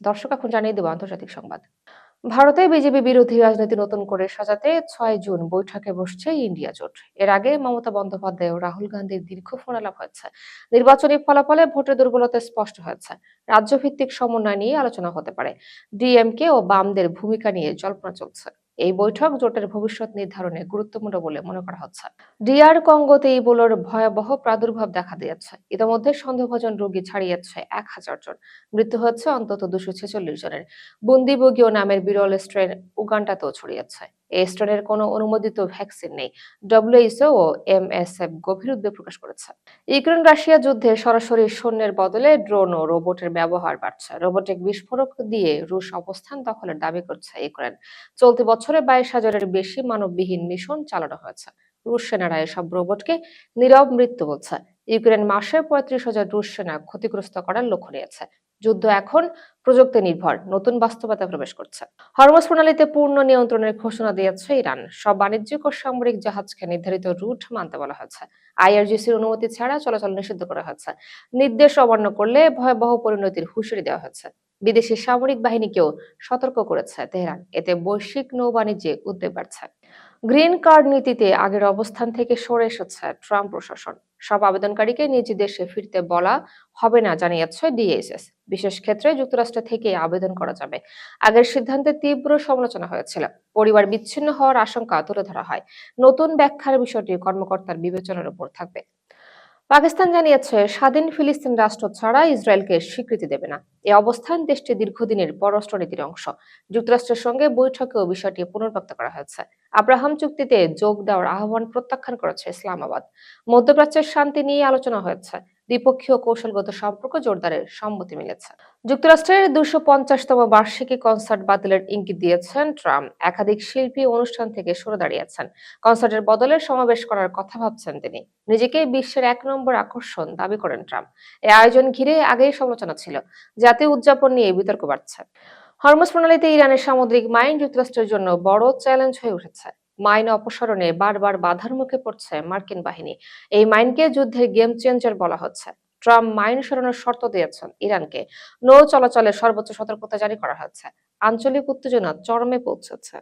দর্শক, এখন জানিয়ে দেব আন্তর্জাতিক সংবাদ। ভারতে বিজেপি বিরোধী রাজনীতি নতুন করে সাজাতে 6 জুন বৈঠকে বসছে ইন্ডিয়া জোট। এর আগে মমতা বন্দ্যোপাধ্যায় ও রাহুল গান্ধীর দীর্ঘ ফোনালাপ হয়েছে। নির্বাচনী ফলাফলে ভোটের দুর্বলতা স্পষ্ট হয়েছে। রাজ্যভিত্তিক সমন্বয় নিয়ে আলোচনা হতে পারে। ডিএমকে ও বামদের ভূমিকা নিয়ে জল্পনা চলছে। এই বৈঠক জোটের ভবিষ্যৎ নির্ধারণে গুরুত্বপূর্ণ বলে মনে করা হচ্ছে। ডিআর কঙ্গোতে ইবোলার ভয়াবহ প্রাদুর্ভাব দেখা দিয়েছে। ইতিমধ্যে সন্দেহভাজন রোগী ছাড়িয়েছে 1000 জন। মৃত্যু হচ্ছে অন্তত 246 জনের। বুন্দিবুগিও নামের বিরল স্ট্রেন উগান্ডাতেও ছড়িয়েছে। এই স্ট্রেনের কোনো অনুমোদিত ভ্যাকসিন নেই। ডব্লিউএইচও ও এমএসএফ গভীর উদ্বেগ প্রকাশ করেছে। ইউক্রেন রাশিয়া যুদ্ধে সরাসরি সৈন্যের বদলে ড্রোন ও রোবটের ব্যবহার বাড়ছে। রোবটিক বিস্ফোরক দিয়ে রুশ অবস্থান দখলের দাবি করছে ইউক্রেন। চলতি বছরে 22,000-এর বেশি মানববিহীন মিশন চালানো হয়েছে। রুশ সেনারা এসব রোবটকে নীরব মৃত্যু বলছে। ইউক্রেন মাসে 35,000 রুশ সেনা ক্ষতিগ্রস্ত করার লক্ষ্য নিয়েছে। যুদ্ধ এখন প্রযুক্তি নির্ভর নতুন বাস্তবতায় প্রবেশ করছে। হরমুজ প্রণালীতে পূর্ণ নিয়ন্ত্রণের ঘোষণা দিয়েছে ইরান। সব বাণিজ্যিক ও সামরিক জাহাজকে নির্ধারিত রুট মানতে বলা হয়েছে। আইআরজিসির অনুমতি ছাড়া চলাচল নিষিদ্ধ করা হয়েছে। নির্দেশ অমান্য করলে ভয়াবহ পরিণতির হুঁশিয়ারি দেওয়া হয়েছে। বিদেশি সামরিক বাহিনীকেও সতর্ক করেছে তেহরান। এতে বৈশ্বিক নৌবাণিজ্যে উদ্বেগ বাড়ছে। গ্রিন কার্ড নীতিতে আগের অবস্থান থেকে সরে এসেছে ট্রাম্প প্রশাসন। সব আবেদনকারীকে নিজ দেশে ফিরতে বলা হবে না জানিয়েছে ডিএইচএস। বিশেষ ক্ষেত্রে যুক্তরাষ্ট্র থেকে আবেদন করা যাবে। আগের সিদ্ধান্তে তীব্র সমালোচনা হয়েছিল। পরিবার বিচ্ছিন্ন হওয়ার আশঙ্কা তুলে ধরা হয়। নতুন ব্যাখ্যার বিষয়টি কর্মকর্তার বিবেচনার উপর থাকবে। পাকিস্তান জানিয়েছে স্বাধীন ফিলিস্তিন রাষ্ট্র ছাড়া ইসরায়েলকে স্বীকৃতি দেবে না। এই অবস্থান দেশটি দীর্ঘদিনের পররাষ্ট্রনীতির অংশ। যুক্তরাষ্ট্রের সঙ্গে বৈঠকেও বিষয়টি পুনর্ব্যক্ত করা হয়েছে। আব্রাহাম চুক্তিতে যোগ দেওয়ার আহ্বান প্রত্যাখ্যান করেছে ইসলামাবাদ। মধ্যপ্রাচ্যের শান্তি নিয়ে আলোচনা হয়েছে। দ্বিপক্ষীয় কৌশলগত সম্পর্ক জোরদারের সম্মতি মিলেছে। যুক্তরাষ্ট্রের 250তম বার্ষিকী কনসার্ট বাতিলের ইঙ্গিত দিয়েছেন ট্রাম্প। একাধিক শিল্পী অনুষ্ঠান থেকে সরে দাঁড়িয়েছেন। কনসার্টের বদলে সমাবেশ করার কথা ভাবছেন তিনি। নিজেকে বিশ্বের 1 নম্বর আকর্ষণ দাবি করেন ট্রাম্প। এই আয়োজন ঘিরে আগেই সমালোচনা ছিল। জাতীয় উদযাপন নিয়ে বিতর্ক বাড়ছে। হরমুজ প্রণালীতে ইরানের সামুদ্রিক মাইন যুক্তরাষ্ট্রের জন্য বড় চ্যালেঞ্জ হয়ে উঠেছে। মাইন অপসারণে বারবার বাধার মুখে পড়ছে মার্কিন বাহিনী। এই মাইনকে যুদ্ধের গেম চেঞ্জার বলা হচ্ছে। ট্রাম্প মাইন সরানোর শর্ত দিয়েছেন ইরানকে। নৌ চলাচলে সর্বোচ্চ সতর্কতা জারি করা হচ্ছে। আঞ্চলিক উত্তেজনা চরমে পৌঁছেছে।